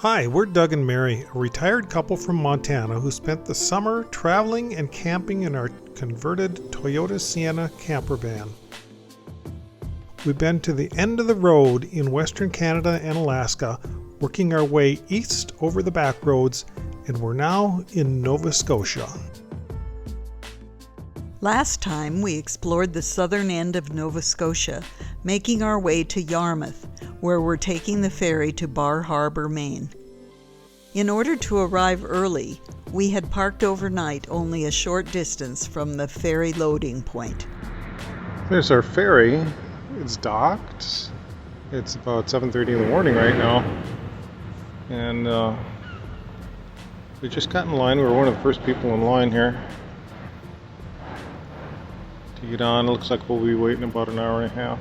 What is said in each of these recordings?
Hi, we're Doug and Mary, a retired couple from Montana who spent the summer traveling and camping in our converted Toyota Sienna camper van. We've been to the end of the road in Western Canada and Alaska, working our way east over the backroads, and we're now in Nova Scotia. Last time we explored the southern end of Nova Scotia, making our way to Yarmouth, where we're taking the ferry to Bar Harbor, Maine. In order to arrive early, we had parked overnight only a short distance from the ferry loading point. There's our ferry. It's docked. It's about 7:30 in the morning right now. And we just got in line. We were one of the first people in line here to get on. It looks like we'll be waiting about an hour and a half.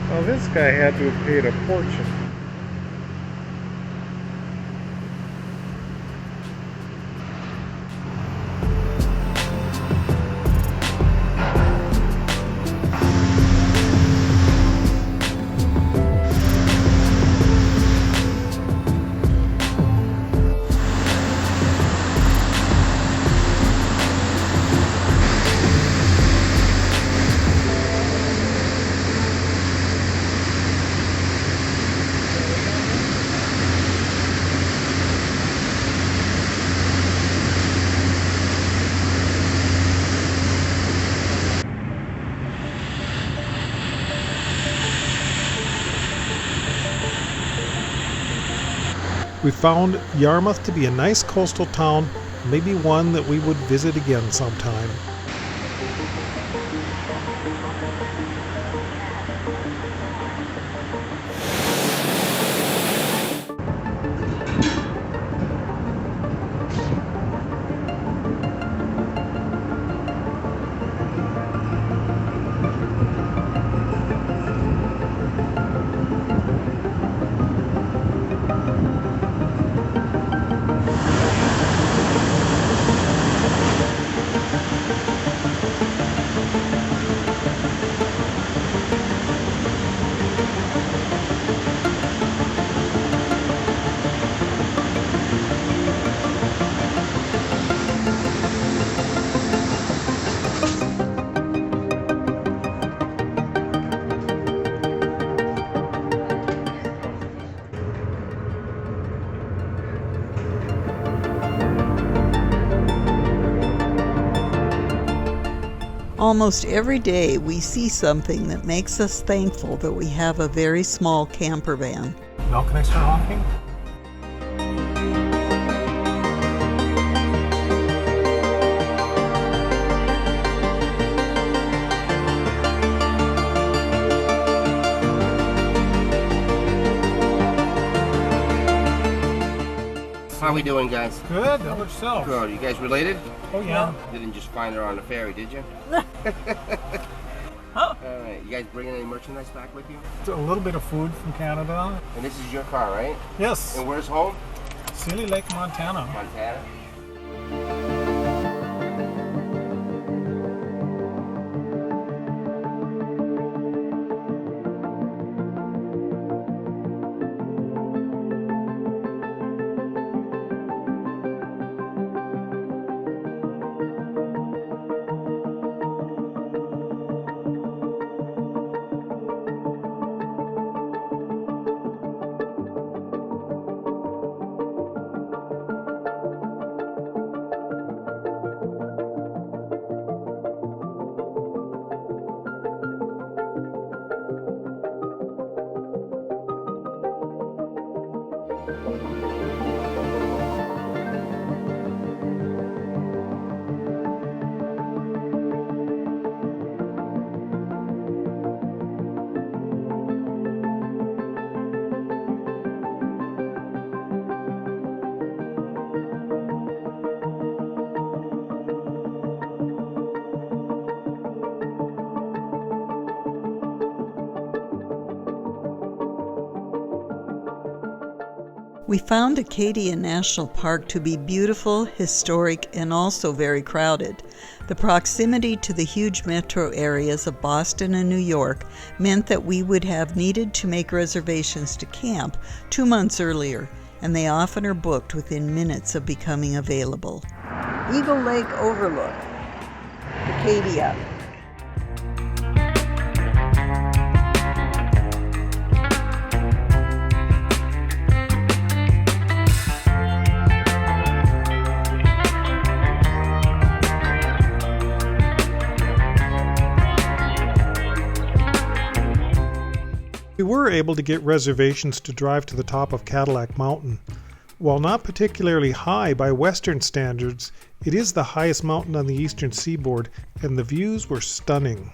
Well, this guy had to have paid a fortune. We found Yarmouth to be a nice coastal town, maybe one that we would visit again sometime. Almost every day we see something that makes us thankful that we have a very small camper van. Now can I start honking? How we doing, guys? Good, how about yourself? Good. You guys related? Oh yeah. You didn't just find her on the ferry, did you? Huh? All right. You guys bringing any merchandise back with you? A little bit of food from Canada. And this is your car, right? Yes. And where's home? Silly Lake, Montana. Montana. We found Acadia National Park to be beautiful, historic, and also very crowded. The proximity to the huge metro areas of Boston and New York meant that we would have needed to make reservations to camp 2 months earlier, and they often are booked within minutes of becoming available. Eagle Lake Overlook, Acadia. We were able to get reservations to drive to the top of Cadillac Mountain. While not particularly high by Western standards, it is the highest mountain on the eastern seaboard, and the views were stunning.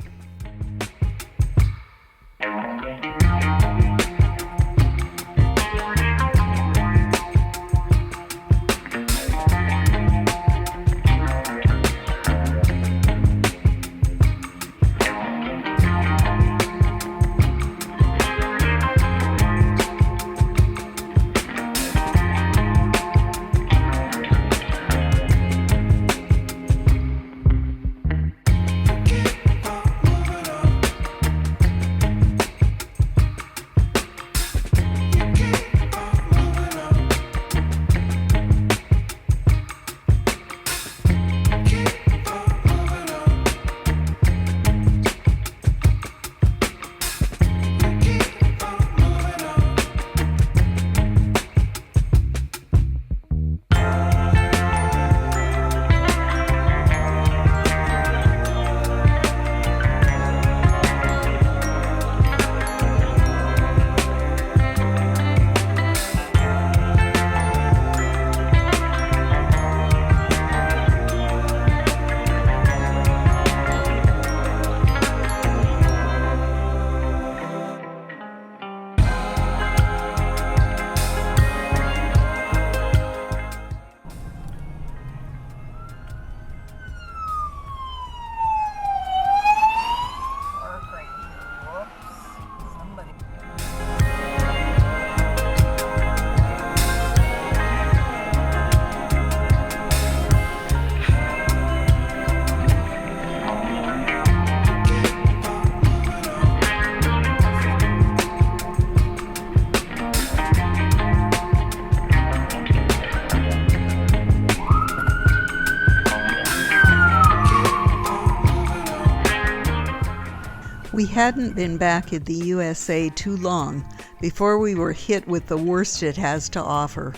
We hadn't been back in the USA too long before we were hit with the worst it has to offer.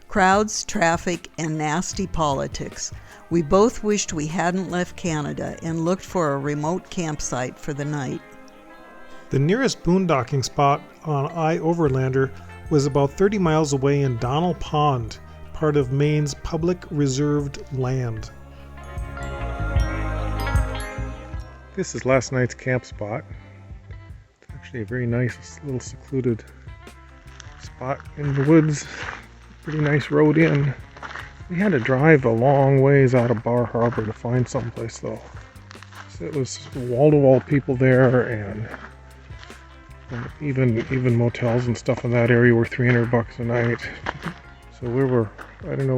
Crowds, traffic, and nasty politics. We both wished we hadn't left Canada and looked for a remote campsite for the night. The nearest boondocking spot on I-Overlander was about 30 miles away in Donnell Pond, part of Maine's public reserved land. This is last night's camp spot. It's actually a very nice little secluded spot in the woods. Pretty nice road in. We had to drive a long ways out of Bar Harbor to find someplace though. So it was wall-to-wall people there, and even motels and stuff in that area were $300 a night. So we were,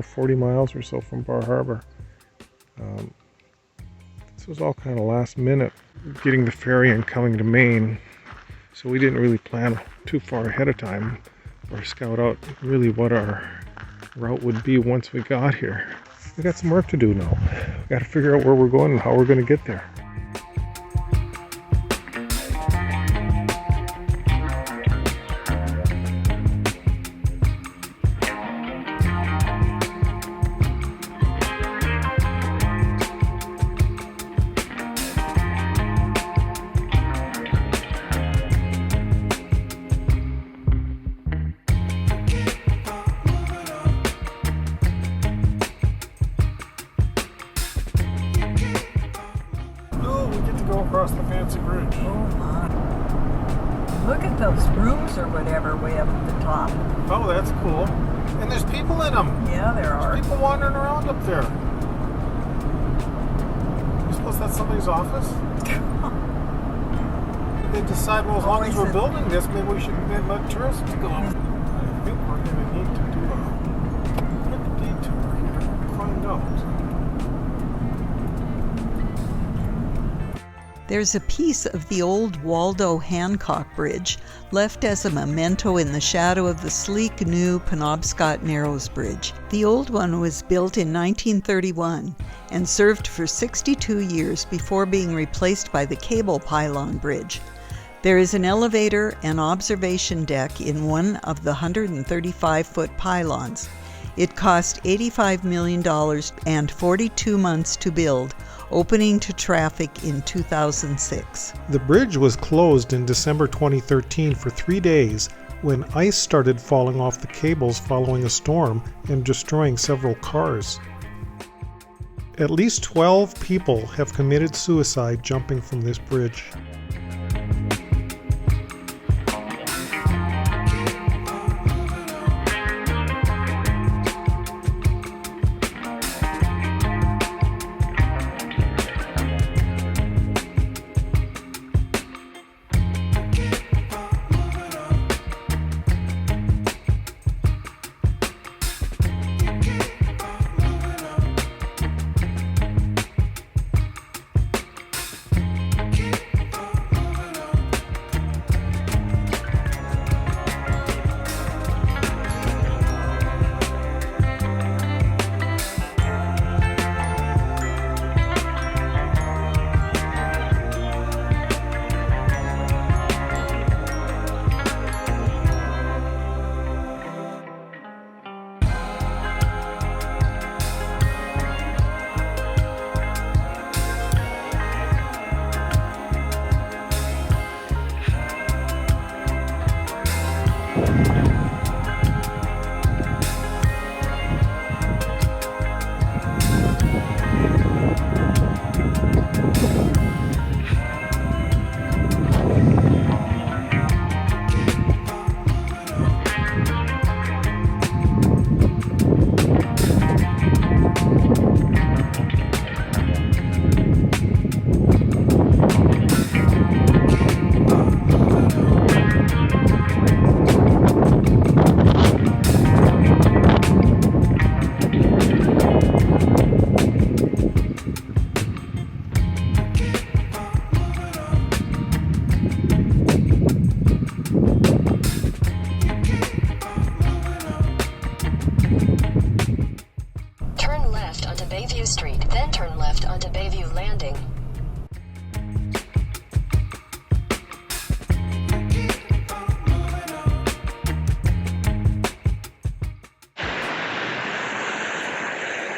40 miles or so from Bar Harbor. This was all kind of last minute, getting the ferry and coming to Maine. So we didn't really plan too far ahead of time or scout out really what our route would be once we got here. We got some work to do now. We got to figure out where we're going and how we're going to get there. Across the fancy bridge. Oh my. Look at those rooms or whatever way up at the top. Oh, that's cool. And there's people in them. Yeah, there are. There's people wandering around up there. You suppose that's somebody's office? They decide, well, as long as we're building this, maybe we should let tourists go. I think we're going to need to do a There's a piece of the old Waldo Hancock Bridge left as a memento in the shadow of the sleek new Penobscot Narrows Bridge. The old one was built in 1931 and served for 62 years before being replaced by the cable pylon bridge. There is an elevator and observation deck in one of the 135-foot pylons. It cost $85 million and 42 months to build, opening to traffic in 2006. The bridge was closed in December 2013 for 3 days when ice started falling off the cables following a storm and destroying several cars. At least 12 people have committed suicide jumping from this bridge.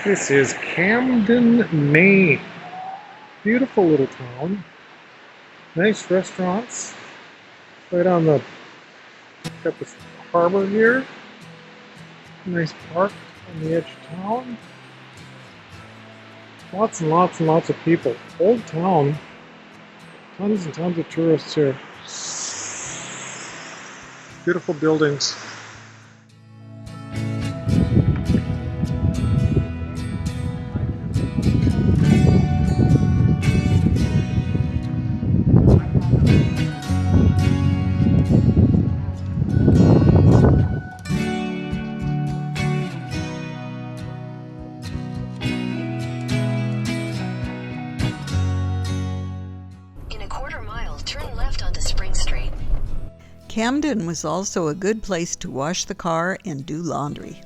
This is Camden, Maine. Beautiful little town. Nice restaurants. Right on the, got this harbor here. Nice park on the edge of town. Lots and lots and lots of people. Old town. Tons and tons of tourists here. Beautiful buildings. Camden was also a good place to wash the car and do laundry.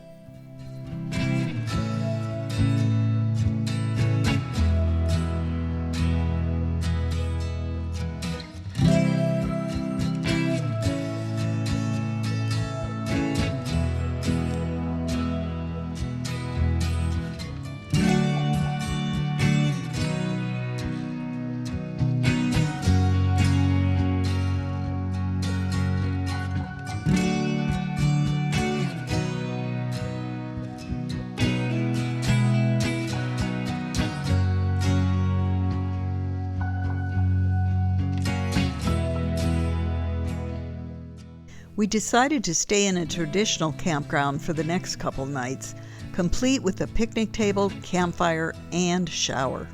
We decided to stay in a traditional campground for the next couple nights, complete with a picnic table, campfire, and shower.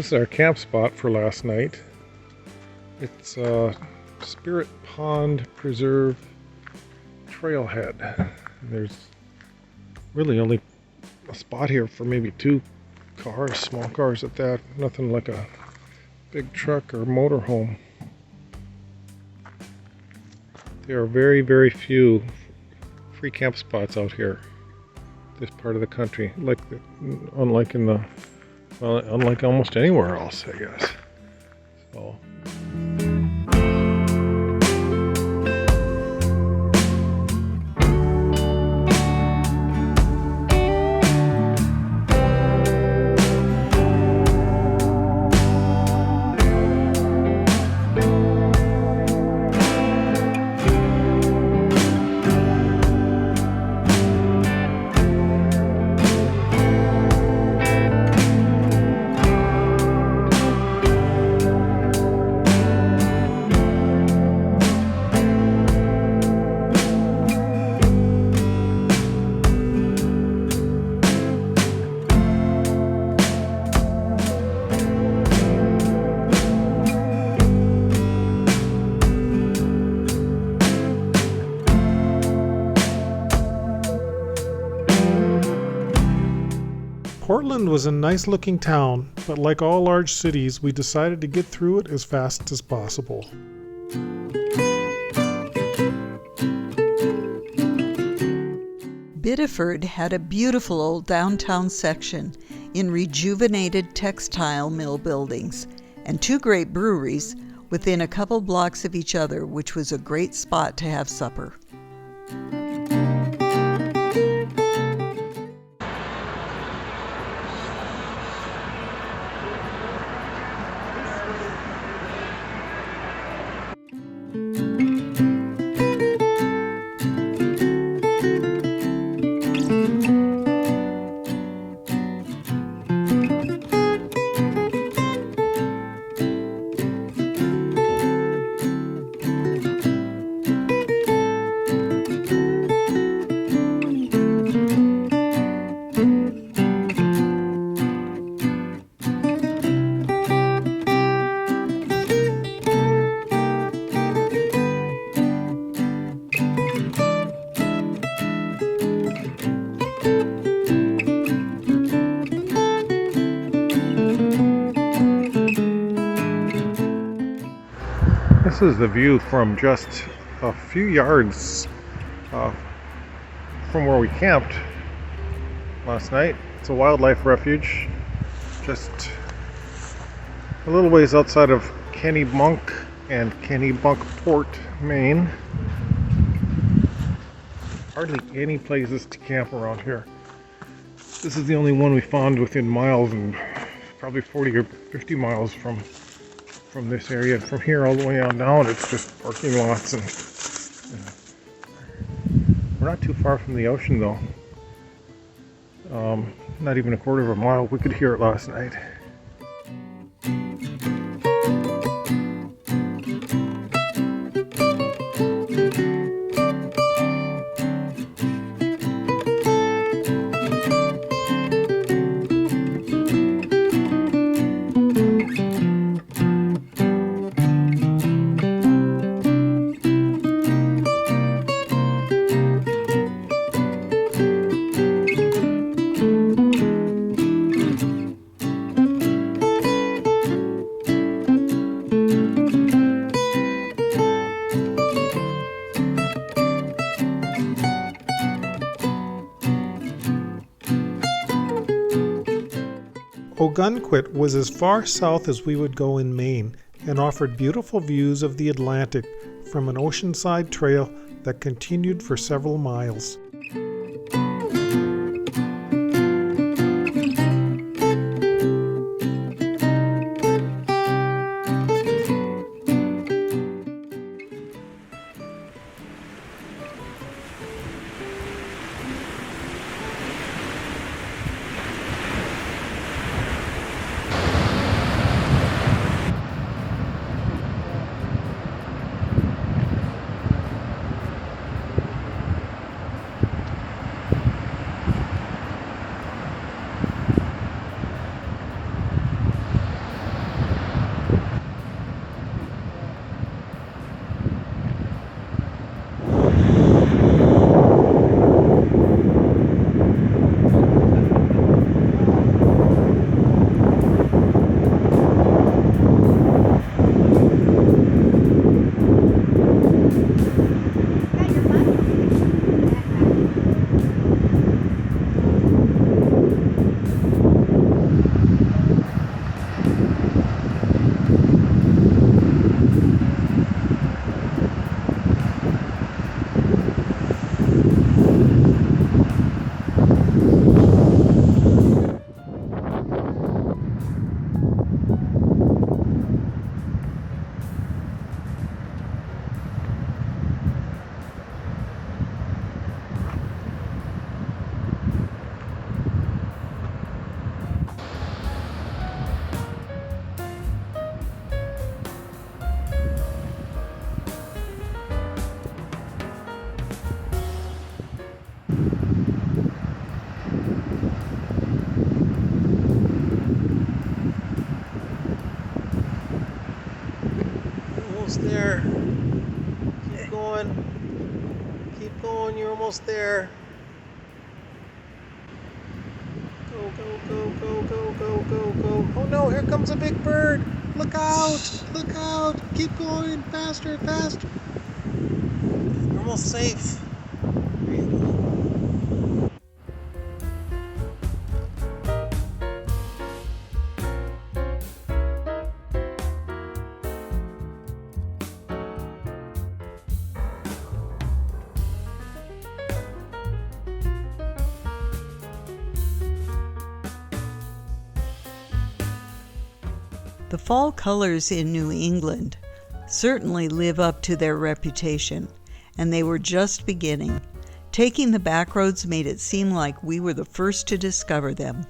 This is our camp spot for last night. It's Spirit Pond Preserve Trailhead. There's really only a spot here for maybe 2 cars, small cars at that. Nothing like a big truck or motorhome. There are very, very few free camp spots out here, this part of the country, unlike almost anywhere else, I guess. So. Portland was a nice looking town, but like all large cities, we decided to get through it as fast as possible. Biddeford had a beautiful old downtown section in rejuvenated textile mill buildings and 2 great breweries within a couple blocks of each other, which was a great spot to have supper. This is the view from just a few yards from where we camped last night. It's a wildlife refuge just a little ways outside of Kennebunk and Kennebunkport, Maine. Hardly any places to camp around here. This is the only one we found within miles, and probably 40 or 50 miles from this area. From here all the way on down, it's just parking lots, and we're not too far from the ocean though. Not even a quarter of a mile. We could hear it last night. Ogunquit was as far south as we would go in Maine and offered beautiful views of the Atlantic from an oceanside trail that continued for several miles. almost there. Keep going. Keep going. You're almost there. Go, go, go, go, go, go, go, go. Oh no, here comes a big bird. Look out. Look out. Keep going. Faster, faster. You're almost safe. There you go. The fall colors in New England certainly live up to their reputation, and they were just beginning. Taking the backroads made it seem like we were the first to discover them.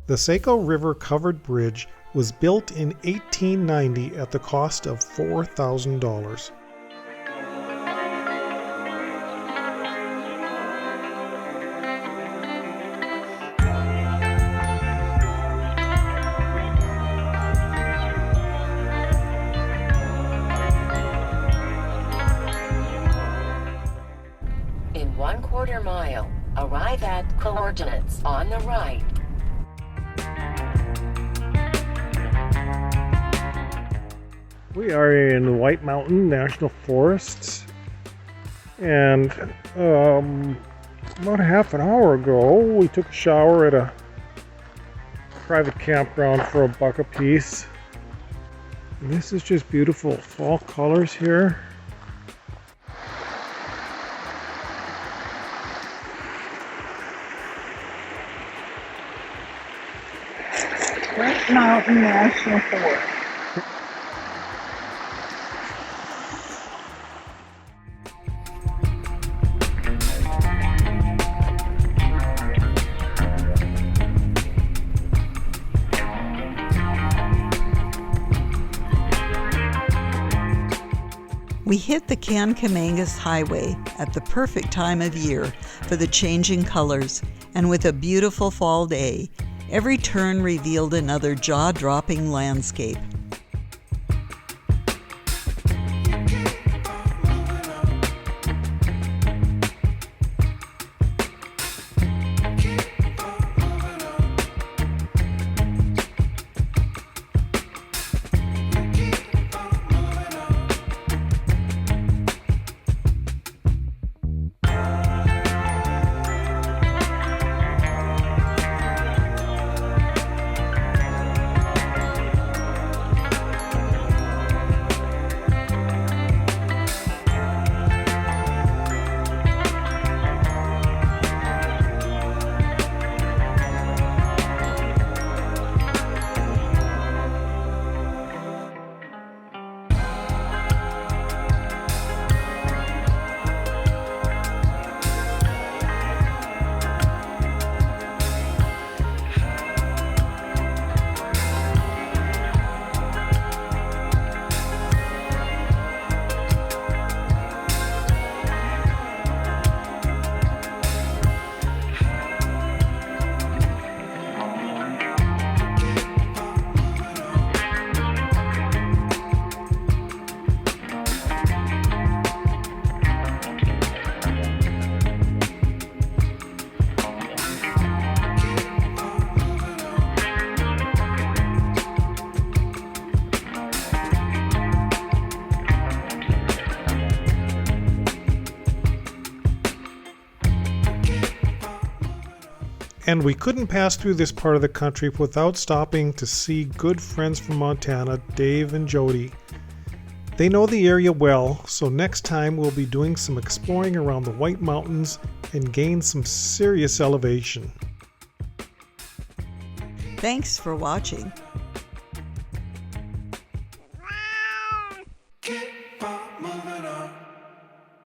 The Saco River Covered Bridge was built in 1890 at the cost of $4,000. In 1/4 mile, arrive at coordinates on the right. We are in White Mountain National Forest, and about half an hour ago we took a shower at a private campground for $1 a piece. And this is just beautiful fall colors here. White Mountain National Forest. We hit the Kankamangas Highway at the perfect time of year for the changing colors, and with a beautiful fall day, every turn revealed another jaw-dropping landscape. And we couldn't pass through this part of the country without stopping to see good friends from Montana, Dave and Jody. They know the area well, so next time we'll be doing some exploring around the White Mountains and gain some serious elevation. Thanks for watching. Keep on moving on.